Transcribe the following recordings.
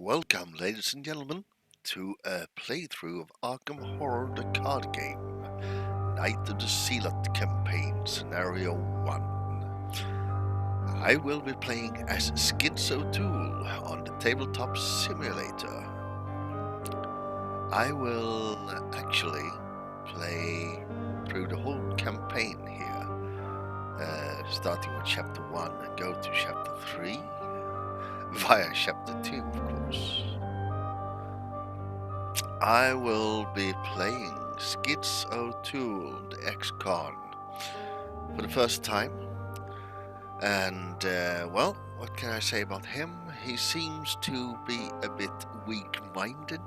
Welcome, ladies and gentlemen, to a playthrough of Arkham Horror the card game, Night of the Zealot campaign, Scenario 1. I will be playing as Skidz O'toole on the tabletop simulator. I will actually play through the whole campaign here, starting with Chapter 1 and go to Chapter 3, via Chapter 2, of course. I will be playing Skidz O'toole, the ex-con, for the first time. And, well, what can I say about him? He seems to be a bit weak-minded,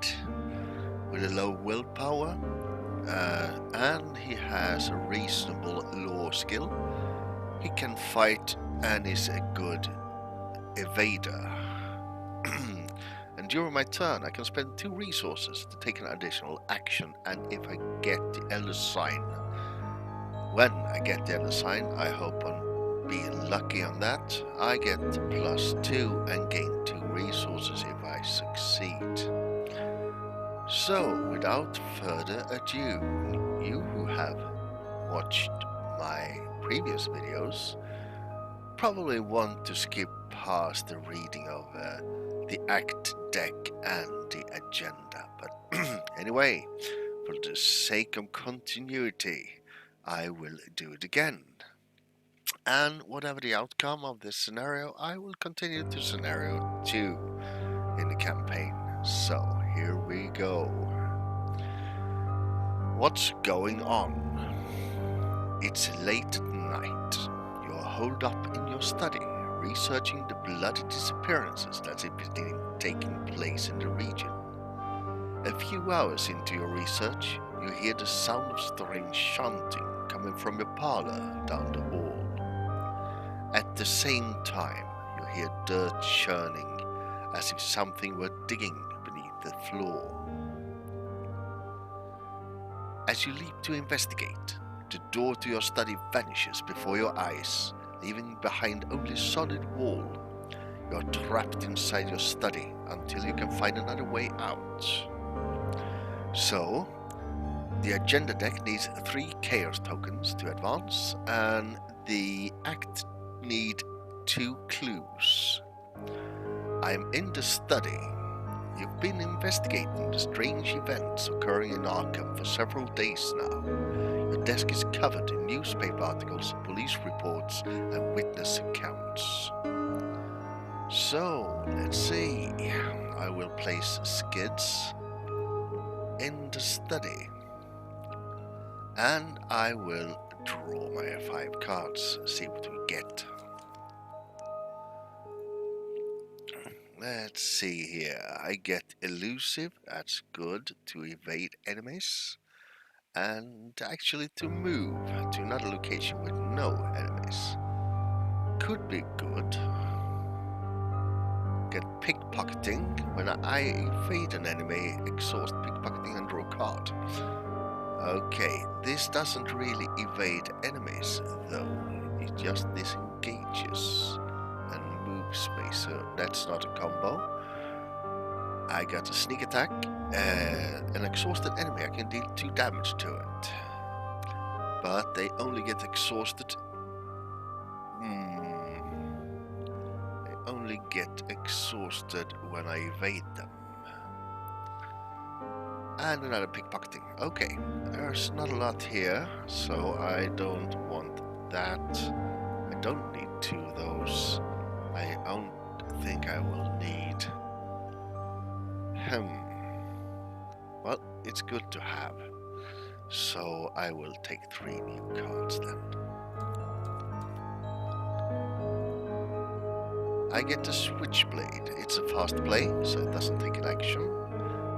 with a low willpower, and he has a reasonable law skill. He can fight and is a good evader. And during my turn, I can spend 2 resources to take an additional action, and if I get the Elder Sign, when I get the Elder Sign, I hope on being lucky on that, I get +2 and gain 2 resources if I succeed. So, without further ado, you who have watched my previous videos probably want to skip past the reading of the act deck and the agenda, but anyway, for the sake of continuity, I will do it again. And whatever the outcome of this scenario, I will continue to scenario 2 in the campaign. So here we go. What's going on? It's late at night. You're holed up in your study, researching the bloody disappearances that have been taking place in the region. A few hours into your research, you hear the sound of strange chanting coming from your parlor down the hall. At the same time, you hear dirt churning, as if something were digging beneath the floor. As you leap to investigate, the door to your study vanishes before your eyes, leaving behind only solid wall. You are trapped inside your study until you can find another way out. So, the agenda deck needs 3 chaos tokens to advance, and the act need 2 clues. I am in the study. You've been investigating the strange events occurring in Arkham for several days now. Your desk is covered in newspaper articles, police reports, and witness accounts. So, let's see. I will place Skidz in the study. And I will draw my 5 cards, see what we get. Let's see here. I get elusive, that's good, to evade enemies. And actually to move to another location with no enemies. Could be good. Get pickpocketing. When I evade an enemy, exhaust pickpocketing and draw a card. Okay, this doesn't really evade enemies though. It just disengages and moves me, so that's not a combo. I got a sneak attack. An exhausted enemy, I can deal 2 damage to it. But they only get exhausted. They only get exhausted when I evade them. And another pickpocketing. Okay, there's not a lot here, so I don't want that. I don't need 2 of those. I don't think I will need. Well, it's good to have. So I will take 3 new cards then. I get the Switchblade. It's a fast play, so it doesn't take an action.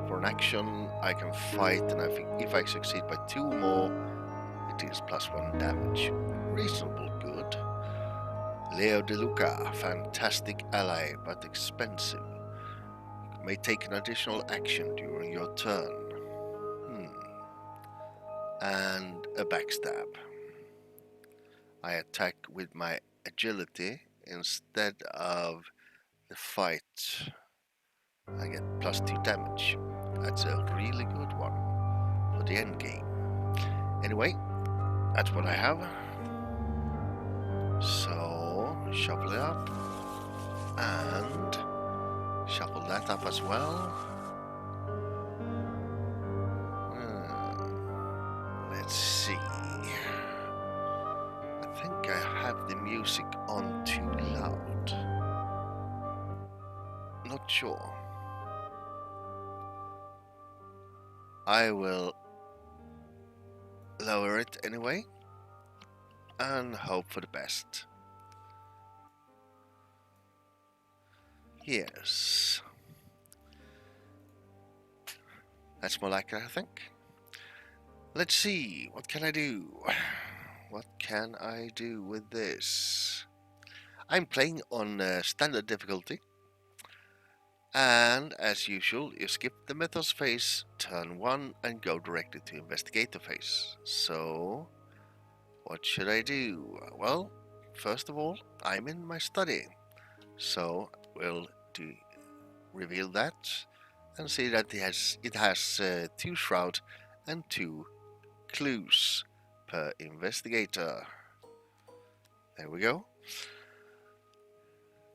For an action, I can fight, and I think if I succeed by 2 or more, it is +1 damage. Reasonable good. Leo De Luca, fantastic ally, but expensive. You may take an additional action during your turn. And a backstab. I attack with my agility instead of the fight I get +2 damage. That's a really good one for the end game. Anyway, that's what I have. So, shuffle it up. And shuffle that up as well. Let's see. I think I have the music on too loud. Not sure. I will lower it anyway and hope for the best. Yes. That's more like it, I think. Let's see, what can I do? What can I do with this? I'm playing on standard difficulty. And as usual, you skip the methods phase, turn 1 and go directly to investigator phase. So, what should I do? Well, first of all, I'm in my study. So, we'll reveal that and see that it has 2 shroud and 2 clues per investigator. There we go.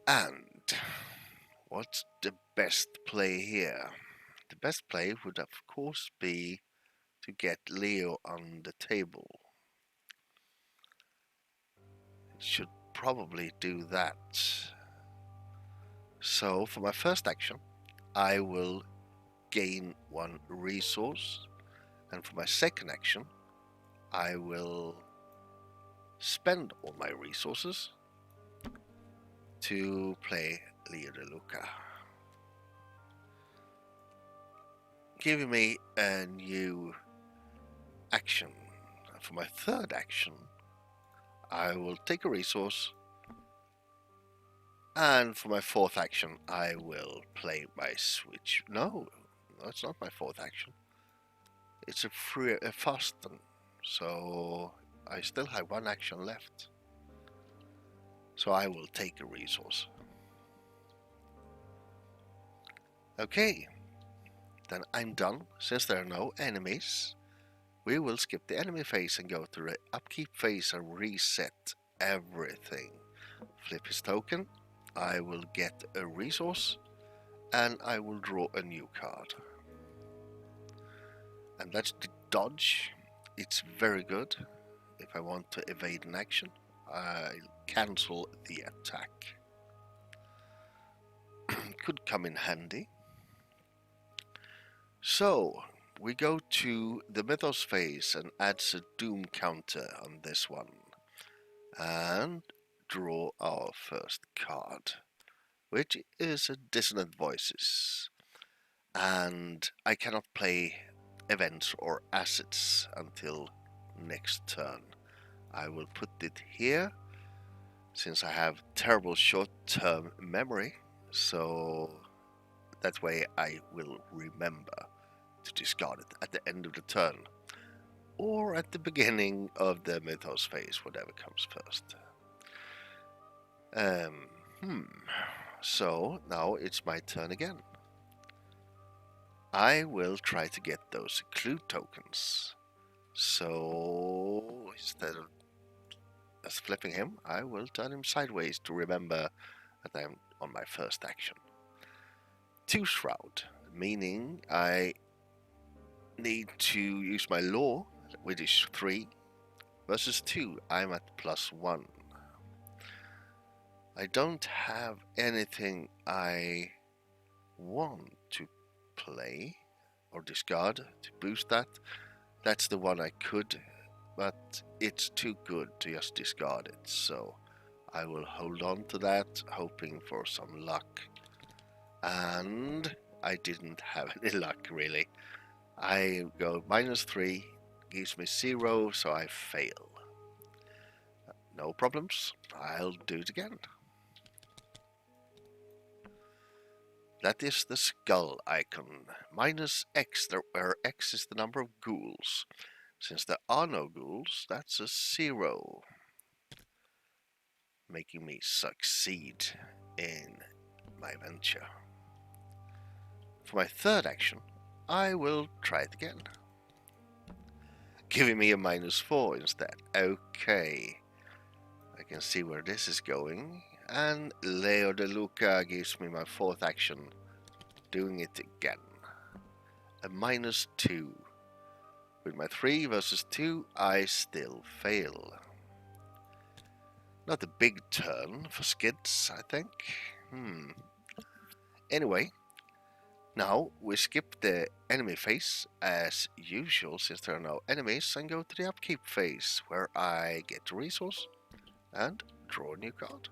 And what's the best play here? The best play would of course be to get Leo on the table. It should probably do that. So for my first action, I will gain 1 resource, and for my second action, I will spend all my resources to play Leo De Luca, giving me a new action. And for my third action, I will take a resource, and for my fourth action, I will play my switch. No, it's not my fourth action. It's a fasten, so I still have 1 action left. So I will take a resource. Okay, then I'm done. Since there are no enemies, we will skip the enemy phase and go to the upkeep phase and reset everything. Flip his token, I will get a resource, and I will draw a new card. And that's the dodge. It's very good. If I want to evade an action, I'll cancel the attack. Could come in handy. So, we go to the mythos phase and adds a doom counter on this one. And draw our first card, which is a Dissonant Voices. And I cannot play events or assets until next turn. I will put it here, since I have terrible short-term memory, so that way I will remember to discard it at the end of the turn, or at the beginning of the mythos phase, whatever comes first. So now it's my turn again. I will try to get those clue tokens. So instead of flipping him, I will turn him sideways to remember that I'm on my first action. 2 shroud, meaning I need to use my law, which is 3, versus 2, I'm at +1. I don't have anything I want to play or discard to boost that. That's the one I could, but it's too good to just discard it, so I will hold on to that, hoping for some luck. And I didn't have any luck, really. I go -3, gives me 0, so I fail. No problems, I'll do it again. That is the skull icon. -X, where X is the number of ghouls. Since there are no ghouls, that's a 0. Making me succeed in my venture. For my third action, I will try it again. Giving me a -4 instead. Okay. I can see where this is going. And Leo De Luca gives me my fourth action. Doing it again. A -2. With my 3 versus 2, I still fail. Not a big turn for Skidz, I think. Anyway, now we skip the enemy phase as usual since there are no enemies and go to the upkeep phase where I get a resource and draw a new card.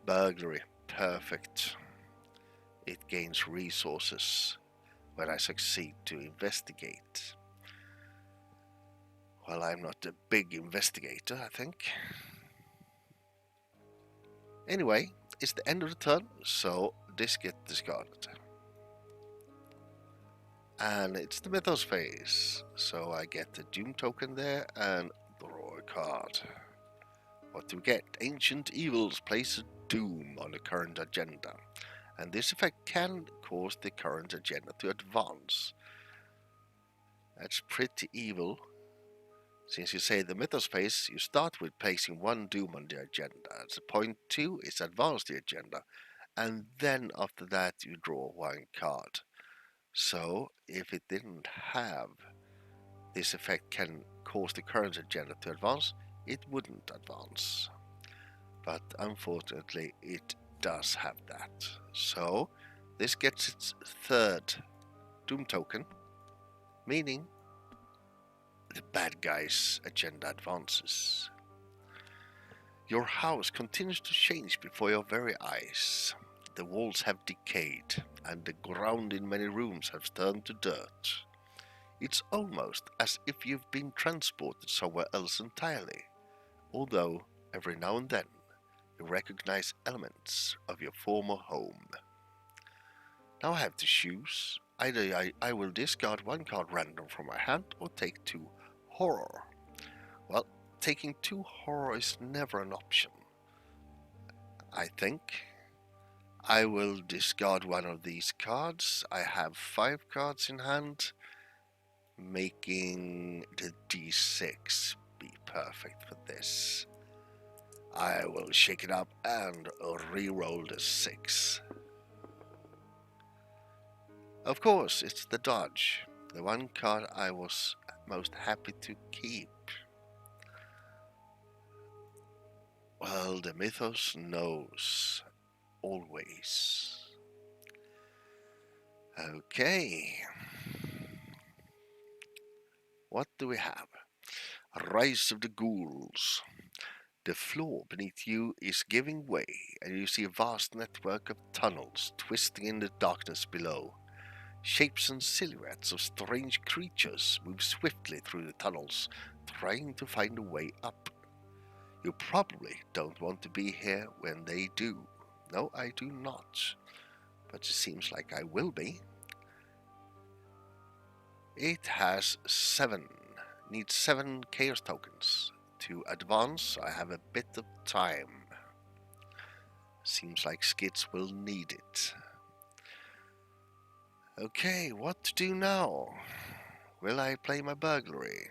Burglary, perfect. It gains resources when I succeed to investigate. Well, I'm not a big investigator, I think. Anyway, it's the end of the turn, so this gets discarded. And it's the Mythos phase, so I get the Doom token there and draw a card. What do we get? Ancient Evils place a Doom on the current agenda, and this effect can cause the current agenda to advance. That's pretty evil. Since you say the Mythos phase, you start with placing 1 Doom on the agenda. At point 2 is advance the agenda, and then after that you draw 1 card. So if it didn't have this effect can cause the current agenda to advance, it wouldn't advance. But unfortunately it does have that. So this gets its 3rd Doom token, meaning the bad guy's agenda advances. Your house continues to change before your very eyes. The walls have decayed, and the ground in many rooms has turned to dirt. It's almost as if you've been transported somewhere else entirely, although every now and then you recognize elements of your former home. Now I have to choose. Either I will discard 1 card random from my hand or take 2 horror. Well, taking 2 horror is never an option. I think I will discard 1 of these cards. I have 5 cards in hand, making the D6 be perfect for this. I will shake it up and re-roll the 6. Of course, it's the dodge, the 1 card I was most happy to keep. Well, the Mythos knows, always. Okay. What do we have? Rise of the Ghouls. The floor beneath you is giving way, and you see a vast network of tunnels twisting in the darkness below. Shapes and silhouettes of strange creatures move swiftly through the tunnels, trying to find a way up. You probably don't want to be here when they do. No, I do not. But it seems like I will be. It has 7. Needs 7 chaos tokens. To advance, I have a bit of time. Seems like Skidz will need it. Okay, what to do now? Will I play my burglary?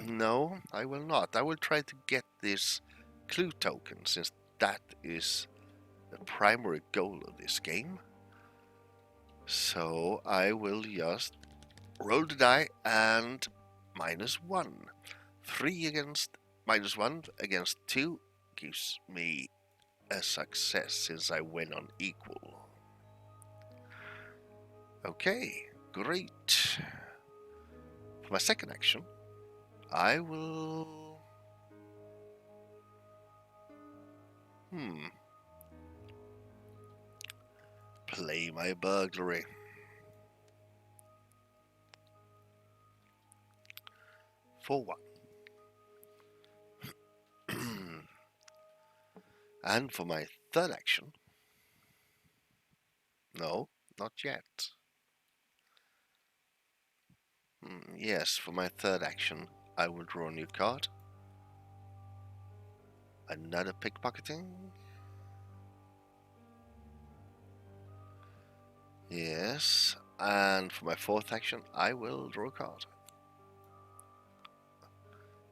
No, I will not. I will try to get this clue token, since that is the primary goal of this game. So I will just roll the die and -1. 3 against -1 against 2 gives me a success since I win on equal. Okay, great. For my second action, I will... play my burglary. For 1. And for my third action... No, not yet. Yes, for my third action, I will draw a new card. Another pickpocketing. Yes, and for my fourth action, I will draw a card.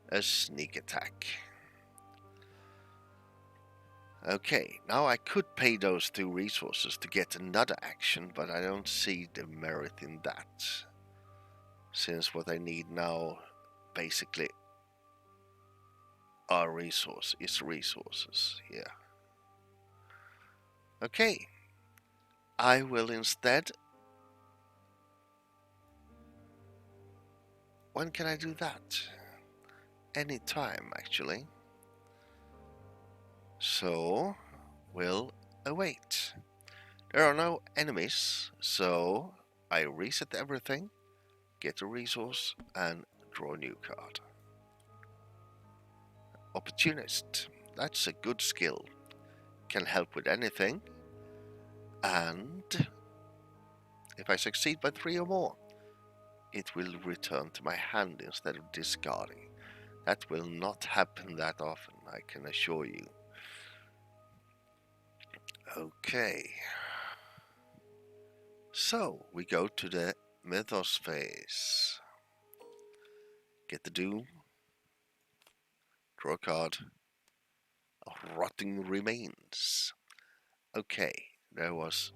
A sneak attack. Okay, now I could pay those 2 resources to get another action, but I don't see the merit in that. Since what I need now, basically, are resources, yeah. Okay, I will instead... When can I do that? Anytime, actually. So, we'll await. There are no enemies, so I reset everything, get a resource, and draw a new card. Opportunist. That's a good skill. Can help with anything. And if I succeed by 3 or more, it will return to my hand instead of discarding. That will not happen that often, I can assure you. Okay. So, we go to the Mythos phase. Get the Doom. Draw a card. Rotting Remains. Okay, there was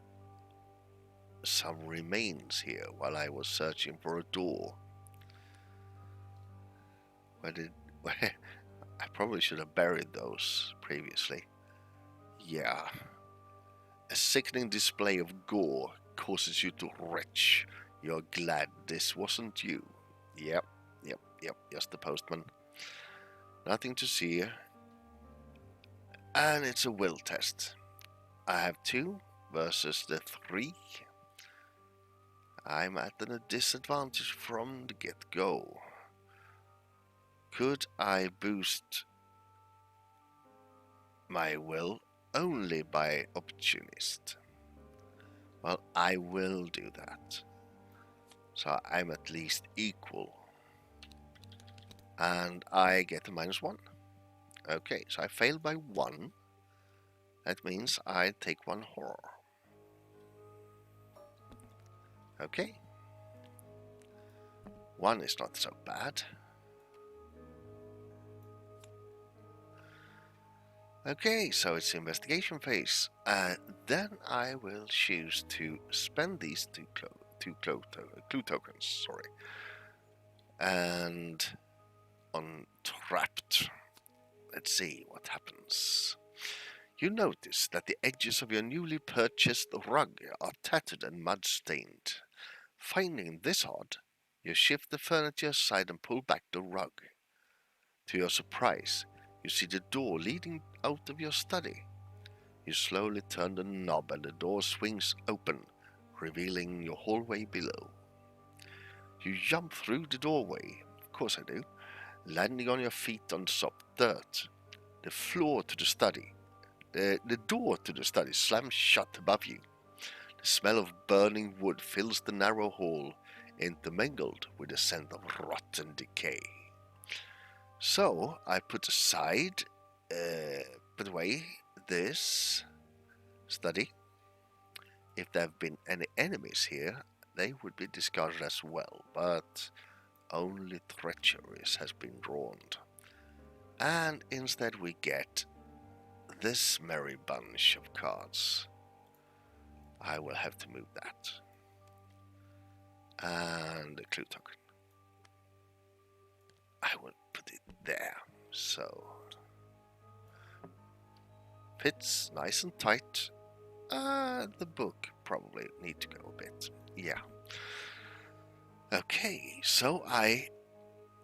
some remains here while I was searching for a door. I probably should have buried those previously. Yeah. A sickening display of gore causes you to retch. You're glad this wasn't you. Yep, just the postman. Nothing to see here. And it's a will test. I have 2 versus the 3. I'm at a disadvantage from the get-go. Could I boost my will only by opportunist? Well, I will do that. So I'm at least equal. And I get a -1. Okay, so I failed by 1. That means I take 1 horror. Okay. 1 is not so bad. Okay, so it's investigation phase. Then I will choose to spend these two clue tokens, and on trapped. Let's see what happens. You notice that the edges of your newly purchased rug are tattered and mud-stained. Finding this odd, you shift the furniture aside and pull back the rug. To your surprise, you see the door leading out of your study. You slowly turn the knob and the door swings open, revealing your hallway below. You jump through the doorway, of course I do, landing on your feet on soft dirt. The door to the study slams shut above you. The smell of burning wood fills the narrow hall, intermingled with the scent of rotten decay. So I put away this study. If there have been any enemies here, they would be discarded as well, but only treacheries has been drawn. And instead we get this merry bunch of cards. I will have to move that. And a clue token. I will put it there, so fits nice and tight. The book probably need to go a bit. Yeah. Okay, so I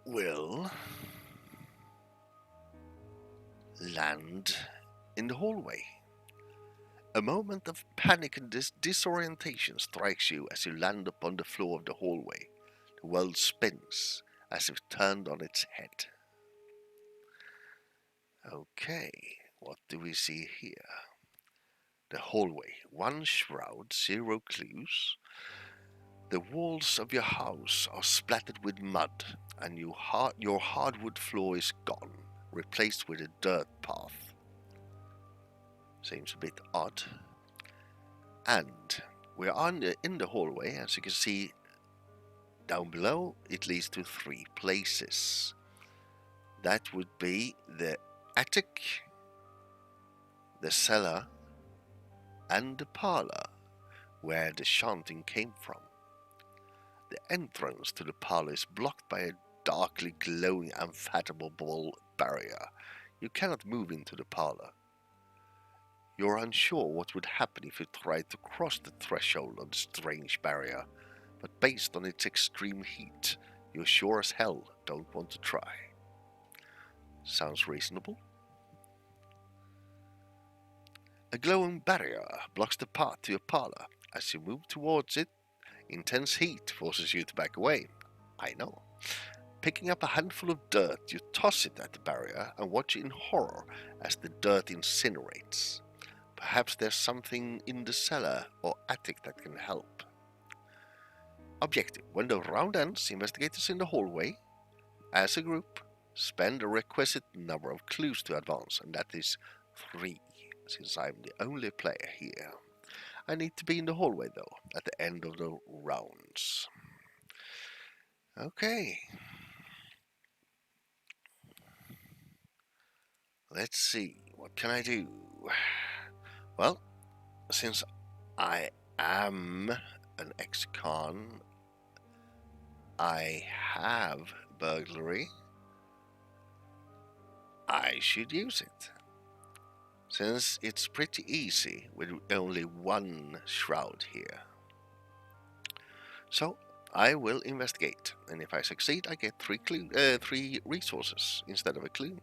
will land in the hallway. A moment of panic and disorientation strikes you as you land upon the floor of the hallway. The world spins as if turned on its head. Okay, what do we see here? The hallway, 1 shroud, 0 clues. The walls of your house are splattered with mud, and your hardwood floor is gone, replaced with a dirt path. Seems a bit odd. And we're in the hallway. As you can see down below, it leads to 3 places. That would be the attic, the cellar, and the parlor, where the chanting came from. The entrance to the parlor is blocked by a darkly glowing, unfathomable barrier. You cannot move into the parlor. You're unsure what would happen if you tried to cross the threshold of the strange barrier, but based on its extreme heat, you sure as hell don't want to try. Sounds reasonable? A glowing barrier blocks the path to your parlor. As you move towards it, intense heat forces you to back away. I know. Picking up a handful of dirt, you toss it at the barrier and watch in horror as the dirt incinerates. Perhaps there's something in the cellar or attic that can help. Objective: when the round ends, investigators in the hallway, as a group, spend a requisite number of clues to advance, and that is 3, since I'm the only player here. I need to be in the hallway though, at the end of the rounds. Okay. Let's see, what can I do? Well, since I am an ex-con, I have burglary, I should use it. Since it's pretty easy with only 1 shroud here. So I will investigate, and if I succeed I get 3 resources instead of a clue.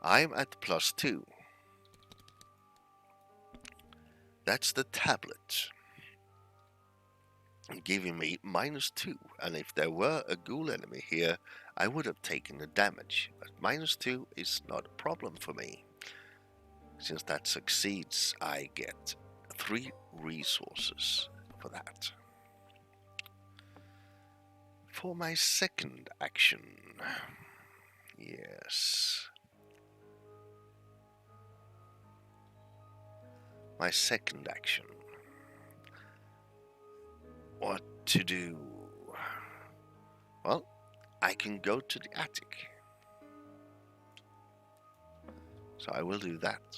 I'm at +2. That's the tablet, giving me -2, and if there were a ghoul enemy here, I would have taken the damage, but -2 is not a problem for me. Since that succeeds, I get 3 resources for that. For my second action, yes. My second action. What to do? Well, I can go to the attic. So I will do that.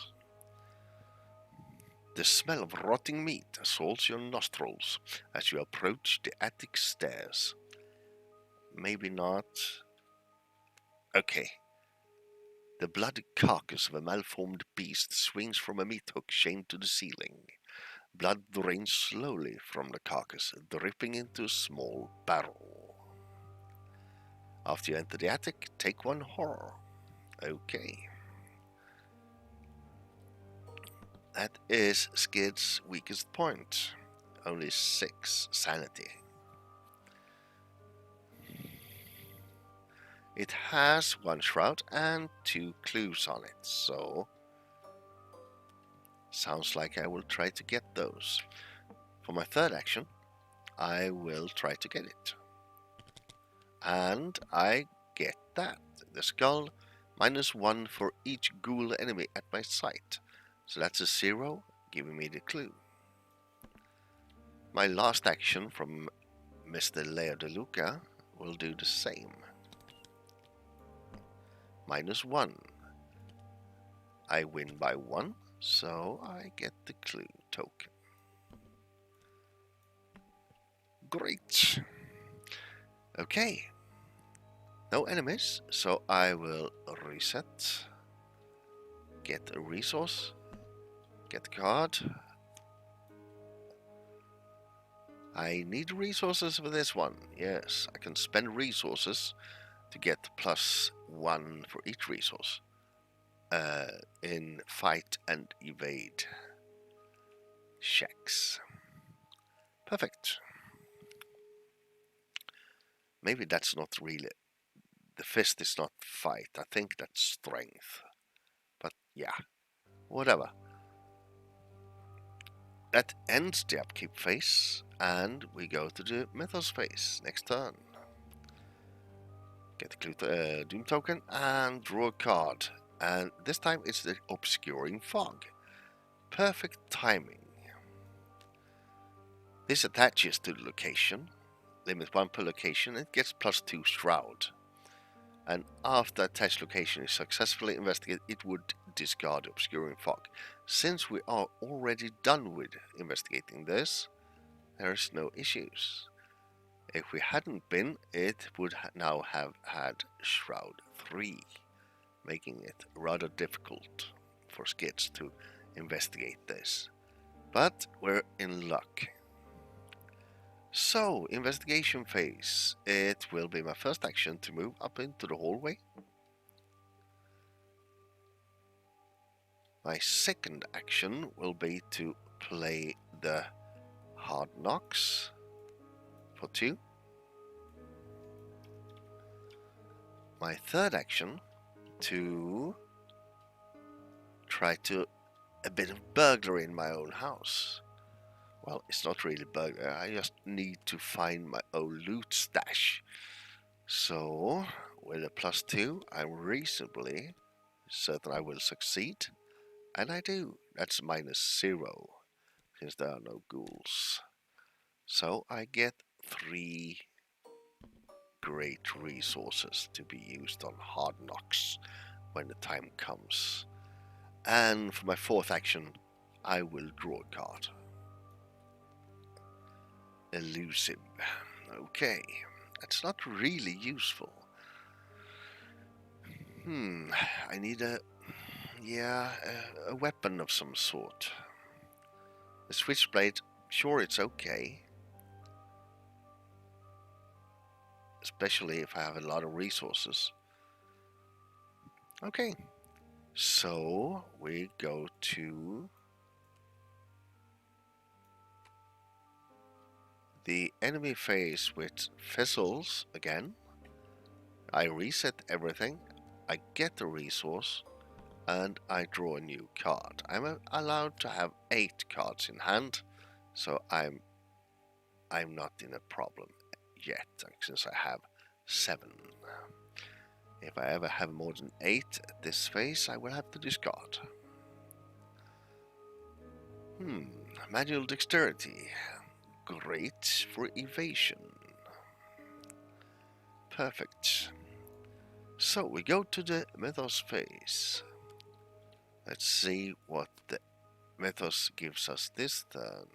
The smell of rotting meat assaults your nostrils as you approach the attic stairs. Maybe not. Okay. The bloody carcass of a malformed beast swings from a meat hook chained to the ceiling. Blood drains slowly from the carcass, dripping into a small barrel. After you enter the attic, take 1 horror. Okay. That is Skid's weakest point. Only 6 sanity. It has 1 shroud and 2 clues on it, so sounds like I will try to get those. For my third action, I will try to get it. And I get that. The skull, -1 for each ghoul enemy at my site. So that's a 0, giving me the clue. My last action from Mr. Leo De Luca will do the same. -1. I win by 1, so I get the clue token. Great. Okay. No enemies, so I will reset. Get a resource. Get a card. I need resources for this one. Yes, I can spend resources to get +1 for each resource in fight and evade checks. Perfect. Maybe that's not really... The fist is not fight. I think that's strength. But yeah, whatever. That ends the upkeep phase, and we go to the metals phase next turn. Get the Doom token and draw a card. And this time it's the Obscuring Fog. Perfect timing. This attaches to the location. Limit 1 per location. It gets +2 shroud. And after attached location is successfully investigated, it would discard obscuring fog. Since we are already done with investigating this, there is no issues. If we hadn't been, it would now have had shroud 3, making it rather difficult for Skidz to investigate this. But we're in luck. So, investigation phase. It will be my first action to move up into the hallway. My second action will be to play the hard knocks for 2. My third action to try to a bit of burglary in my own house. Well, it's not really burglary, I just need to find my old loot stash. So, with a +2, I'm reasonably certain I will succeed. And I do. That's -0, since there are no ghouls. So I get 3 great resources to be used on hard knocks when the time comes. And for my fourth action, I will draw a card. Elusive. Okay, that's not really useful. I need a weapon of some sort. The switchblade, sure, it's okay. Especially if I have a lot of resources. Okay, so we go to the enemy phase with fizzles again. I reset everything, I get a resource, and I draw a new card. I'm allowed to have 8 cards in hand, so I'm not in a problem yet, since I have 7. If I ever have more than 8 at this phase, I will have to discard. Manual dexterity. Great for evasion. Perfect. So we go to the mythos phase. Let's see what the mythos gives us this turn.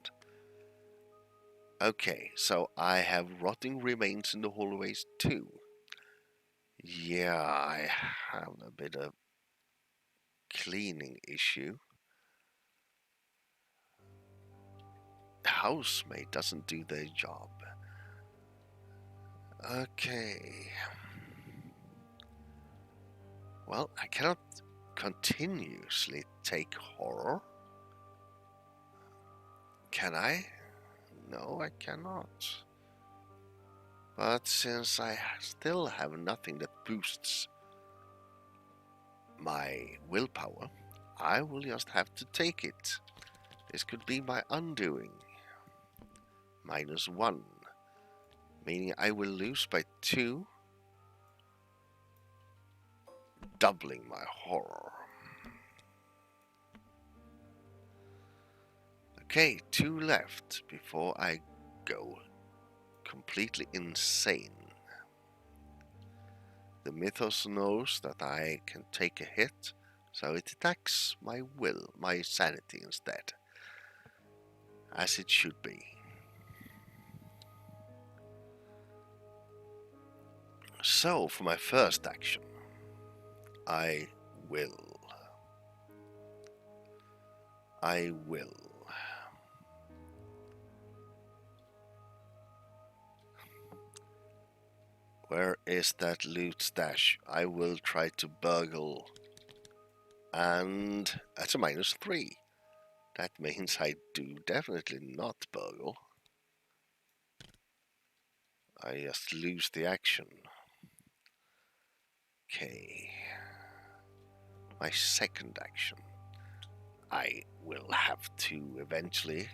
Okay, so I have rotting remains in the hallways too. Yeah, I have a bit of cleaning issue. The housemaid doesn't do their job. Okay. Well, I cannot continuously take horror. Can I? No, I cannot. But since I still have nothing that boosts my willpower, I will just have to take it. This could be my undoing. -1, meaning I will lose by 2, doubling my horror. Okay, 2 left before I go completely insane. The mythos knows that I can take a hit, so it attacks my sanity instead. As it should be. So, for my first action, I will. Where is that loot stash? I will try to burgle. And that's a -3. That means I do definitely not burgle. I just lose the action. Okay. My second action. I will have to eventually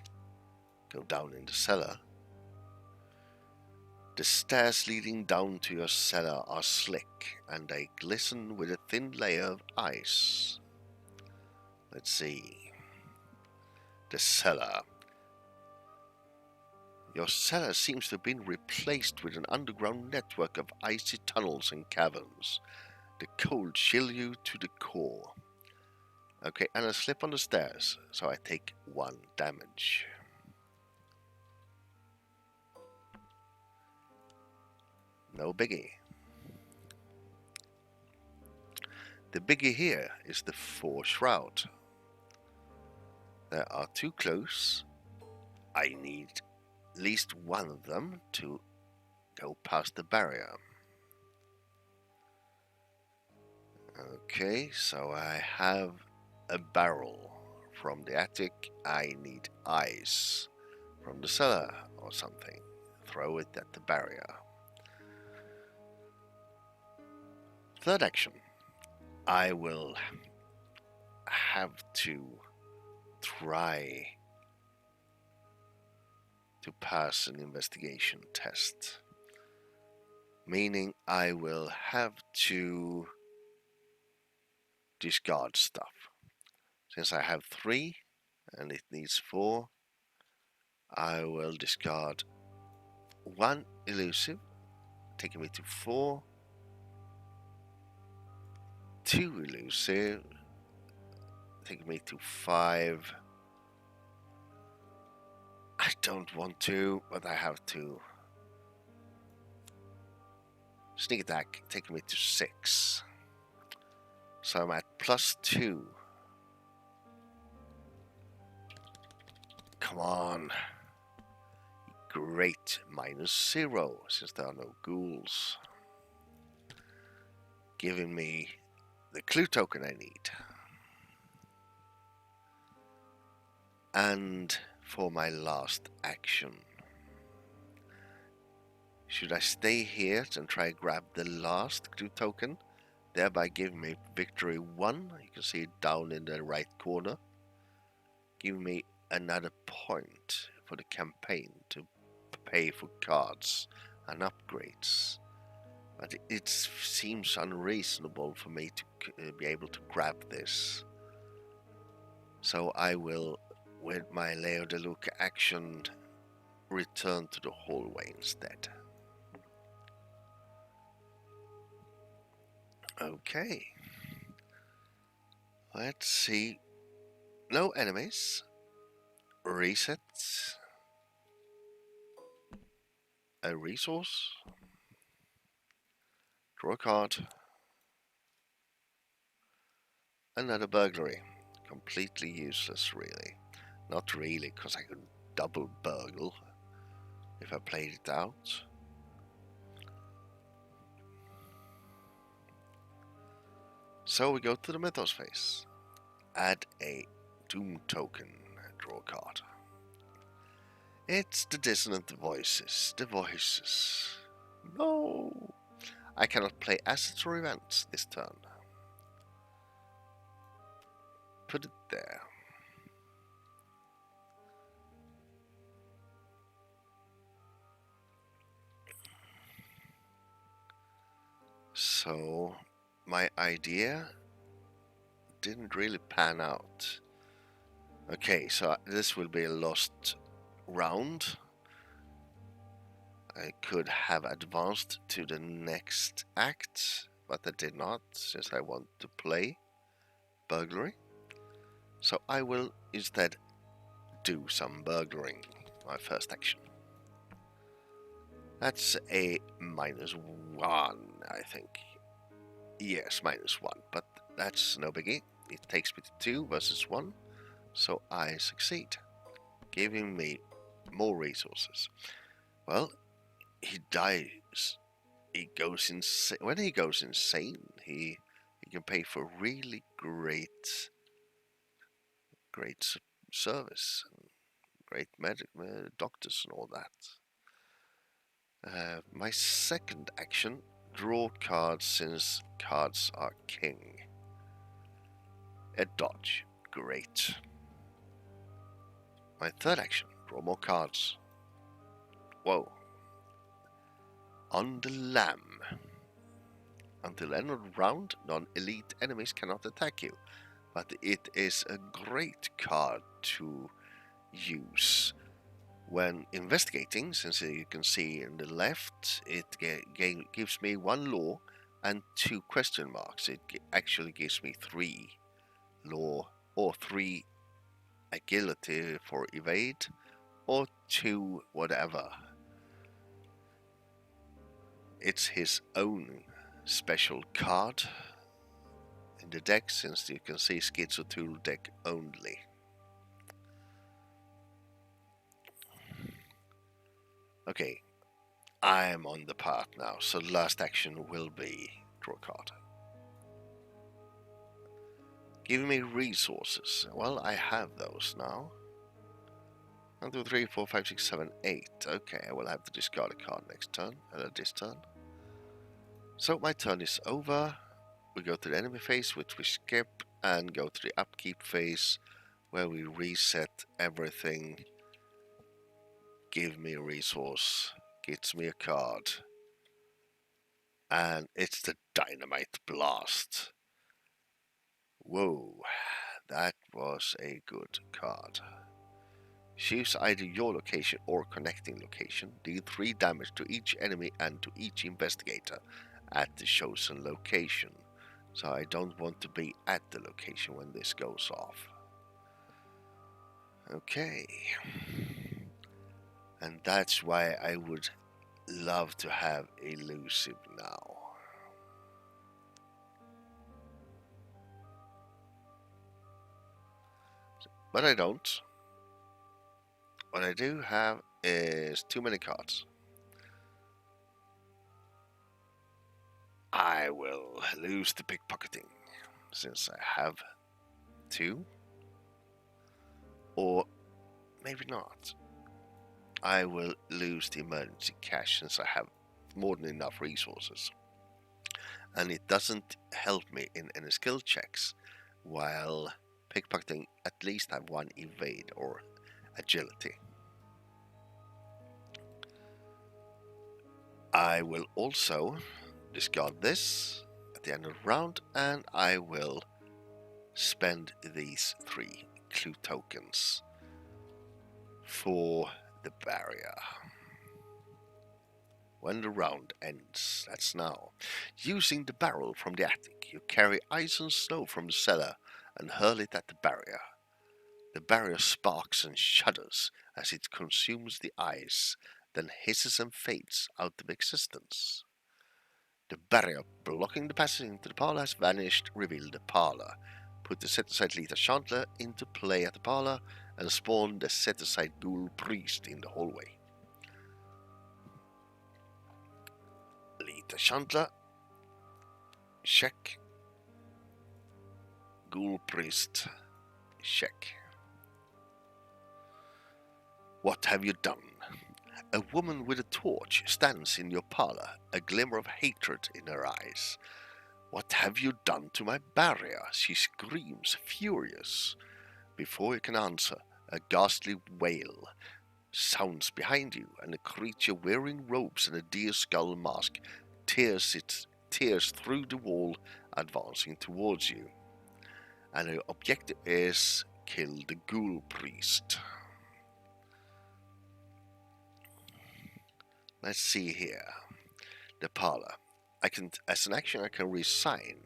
go down in the cellar. The stairs leading down to your cellar are slick, and they glisten with a thin layer of ice. Let's see. The cellar. Your cellar seems to have been replaced with an underground network of icy tunnels and caverns. The cold chill you to the core. Okay, and I slip on the stairs, so I take 1 damage. No biggie. The biggie here is the 4 shroud. There are 2 close. I need at least one of them to go past the barrier. Okay, so I have a barrel from the attic. I need ice from the cellar or something. Throw it at the barrier. Third action. I will have to try to pass an investigation test. Meaning I will have to discard stuff. Since I have 3 and it needs 4, I will discard 1 elusive, taking me to 4, 2 elusive, taking me to 5. I don't want to, but I have to. Sneak attack, taking me to 6. So I'm at +2. Come on. Great, -0, since there are no ghouls. Giving me the clue token I need. And for my last action, should I stay here and try to grab the last clue token, thereby giving me victory 1? You can see it down in the right corner. Give me another point for the campaign to pay for cards and upgrades. But it seems unreasonable for me to be able to grab this. So I will, with my Leo de Luca action, return to the hallway instead. Okay. Let's see. No enemies. Reset. A resource. Draw a card. Another burglary. Completely useless, really. Not really, because I could double burgle if I played it out. So we go to the mythos phase. Add a doom token. Draw a card. It's the dissonant voices. The voices. No! I cannot play assets or events this turn. Put it there. So, my idea didn't really pan out. Okay, so this will be a lost round. I could have advanced to the next act, but I did not, since I want to play burglary. So I will instead do some burglaring, my first action. That's a -1, I think. Yes, -1, but that's no biggie. It takes me to 2 versus 1, so I succeed, giving me more resources. Well, he dies. He goes insane. When he goes insane, he can pay for really great service, great doctors and all that. My second action, draw cards since cards are king. A dodge, great. My third action, draw more cards. Whoa. On the lamb. Until end of round, non-elite enemies cannot attack you, but it is a great card to use When investigating, since you can see in the left, it gives me 1 law and 2 question marks. It actually gives me 3 law or 3 agility for evade or 2 whatever. It's his own special card in the deck, since you can see Skidz O'toole deck only. Okay, I'm on the path now, so the last action will be draw a card. Give me resources. Well, I have those now. 1, 2, 3, 4, 5, 6, 7, 8. Okay, I will have to discard a card next turn, this turn. So my turn is over. We go to the enemy phase, which we skip, and go to the upkeep phase, where we reset everything. Give me a resource, gets me a card, and it's the Dynamite Blast. Whoa, that was a good card. Choose either your location or connecting location. Deal 3 damage to each enemy and to each investigator at the chosen location. So I don't want to be at the location when this goes off. Okay. And that's why I would love to have elusive now. But I don't. What I do have is too many cards. I will lose the pickpocketing, since I have 2. Or maybe not. I will lose the emergency cash, since I have more than enough resources. And it doesn't help me in any skill checks, while pickpocketing at least have 1 evade or agility. I will also discard this at the end of the round, and I will spend these 3 clue tokens for the barrier. When the round ends, that's now. Using the barrel from the attic, you carry ice and snow from the cellar and hurl it at the barrier. The barrier sparks and shudders as it consumes the ice, then hisses and fades out of existence. The barrier blocking the passage into the parlor has vanished. Reveal the parlor. Put the set-aside Lita Chandler into play at the parlor and spawn the set-aside ghoul priest in the hallway. Lita Chandler. Check. Ghoul priest. Check. What have you done? A woman with a torch stands in your parlor, a glimmer of hatred in her eyes. What have you done to my barrier? She screams, furious. Before you can answer, a ghastly wail sounds behind you, and a creature wearing robes and a deer skull mask tears through the wall, advancing towards you. And the objective is kill the ghoul priest. Let's see here. The parlor. As an action, I can resign.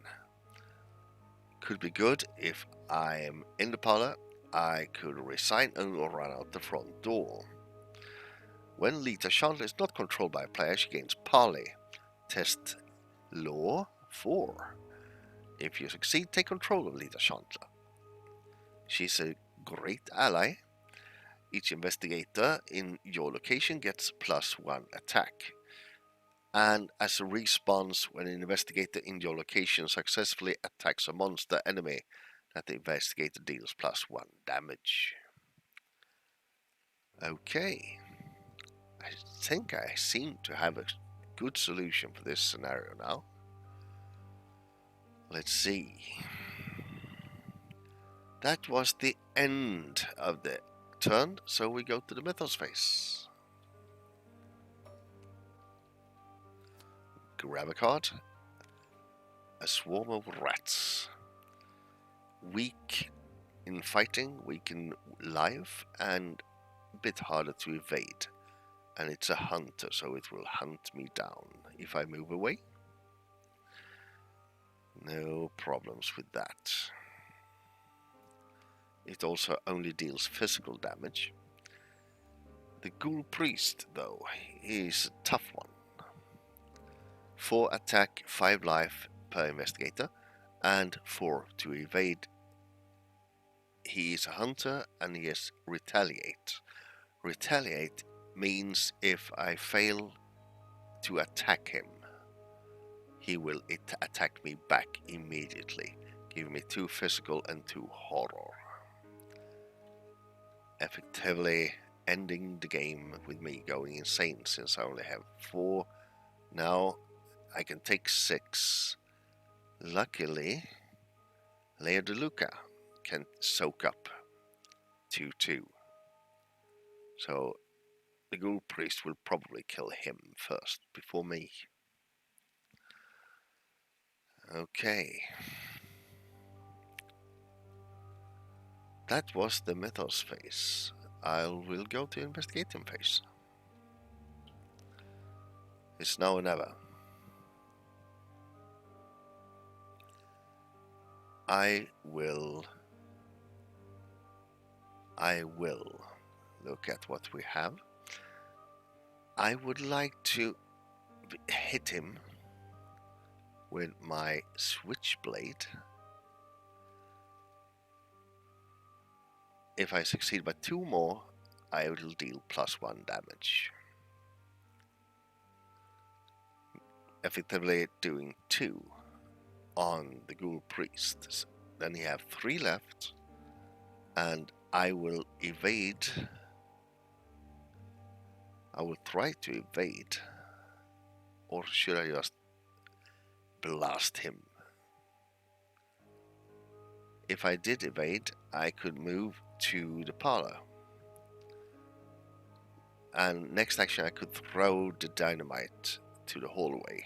Could be good if I'm in the parlor. I could resign and run out the front door. When Lita Chandler is not controlled by a player, she gains parley. Test law 4. If you succeed, take control of Lita Chandler. She's a great ally. Each investigator in your location gets +1 attack. And as a response, when an investigator in your location successfully attacks a monster enemy, that the investigator deals +1 damage. Okay. I think I seem to have a good solution for this scenario now. Let's see. That was the end of the turn, so we go to the mythos phase. Grab a card. A swarm of rats. Weak in fighting, weak in life, and bit harder to evade. And it's a hunter, so it will hunt me down if I move away. No problems with that. It also only deals physical damage. The Ghoul Priest, though, is a tough one. 4 attack, 5 life per investigator, and 4 to evade. He is a hunter and he is retaliate. Retaliate means if I fail to attack him, he will attack me back immediately, giving me 2 physical and 2 horror. Effectively ending the game with me going insane, since I only have 4. Now I can take 6. Luckily, Leo de Luca can soak up 2-2. So the Ghoul Priest will probably kill him first, before me. Okay. That was the Mythos phase. I will go to Investigating phase. It's now or never. I will look at what we have. I would like to hit him with my switchblade. If I succeed by 2 more, I will deal +1 damage. Effectively doing 2 on the Ghoul Priest. Then you have 3 left, and I will evade. I will try to evade, or should I just blast him? If I did evade, I could move to the parlor, and next action I could throw the dynamite to the hallway,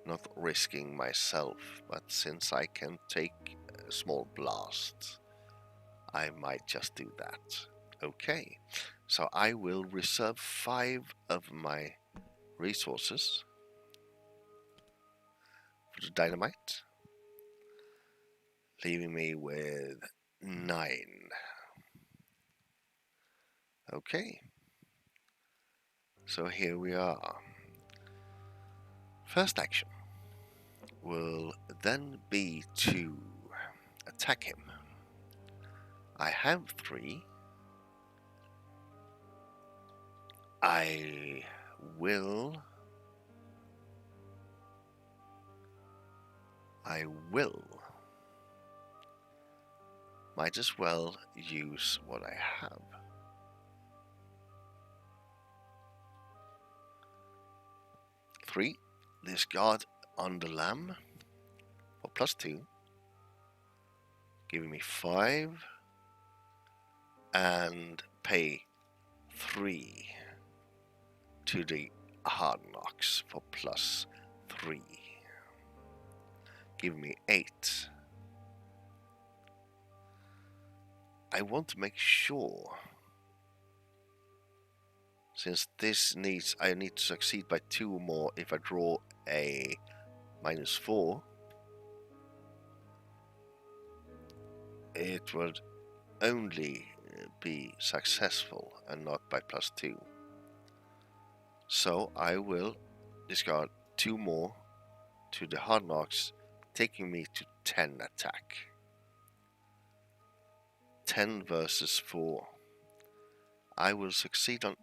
not risking myself, but since I can take a small blast, I might just do that. Okay, so I will reserve 5 of my resources for the dynamite, leaving me with 9. Okay, so here we are. First action will then be to attack him. I have 3. I will might as well use what I have. Three, discard on the lamb for +2, giving me 5, and pay 3 to the hard knocks for +3, giving me 8. I want to make sure, since this needs, I need to succeed by 2 more if I draw a -4, it would only be successful and not by +2. So I will discard 2 more to the hard knocks, taking me to 10 attack. 10 versus 4. I will succeed on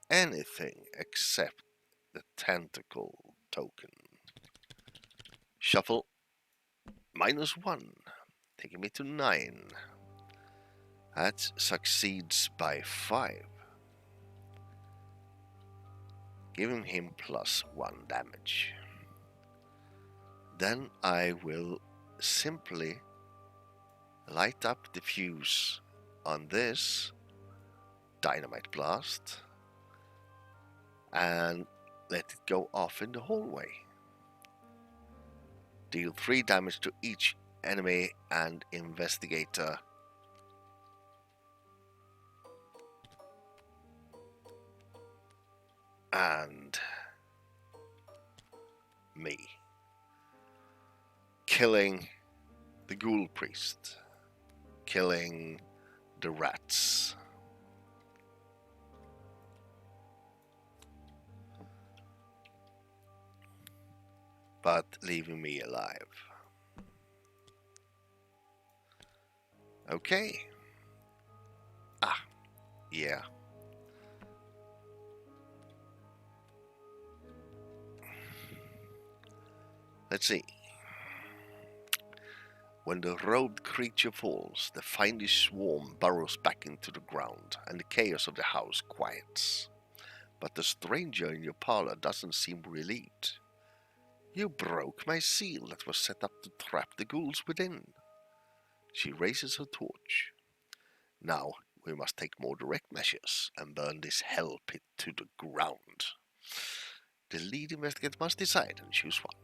anything except the tentacle token. Shuffle -1, taking me to 9. That succeeds by 5, giving him +1 damage. Then I will simply light up the fuse on this Dynamite Blast and let it go off in the hallway. Deal 3 damage to each enemy and investigator and me killing the ghoul priest, killing the rats. But leaving me alive. Okay. Ah, yeah. Let's see. When the robed creature falls, the fiendish swarm burrows back into the ground, and the chaos of the house quiets. But the stranger in your parlor doesn't seem relieved. You broke my seal that was set up to trap the ghouls within. She raises her torch. Now we must take more direct measures and burn this hell pit to the ground. The lead investigator must decide and choose one.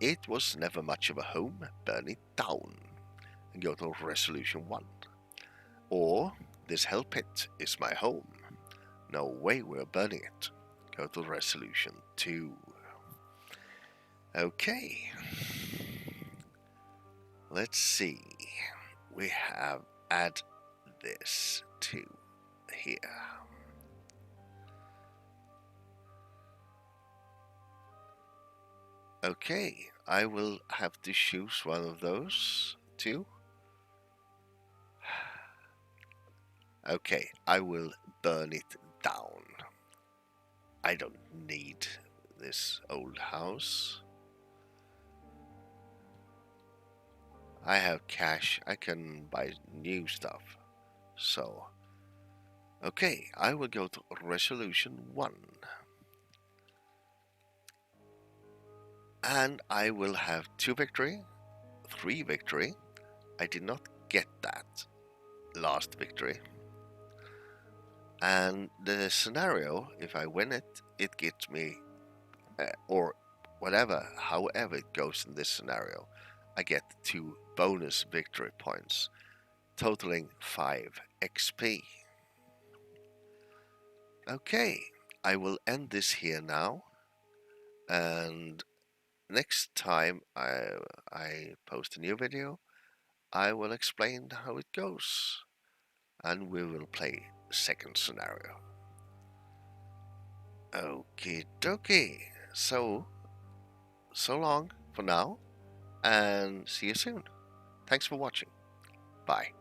It was never much of a home, burn it down and go to resolution 1. Or this hell pit is my home. No way we're burning it. Go to resolution 2. Okay. Let's see. We have add this to here. Okay, I will have to choose one of those two. Okay, I will burn it down. I don't need this old house. I have cash, I can buy new stuff. So, okay, I will go to resolution 1. And I will have 2 victory, 3 victory. I did not get that last victory. And the scenario, if I win it, it gets me, or whatever, however it goes in this scenario, I get 2 bonus victory points, totaling 5 XP. Okay, I will end this here now, and next time I post a new video, I will explain how it goes, and we will play second scenario. Okie dokie, so long for now, and see you soon. Thanks for watching. Bye.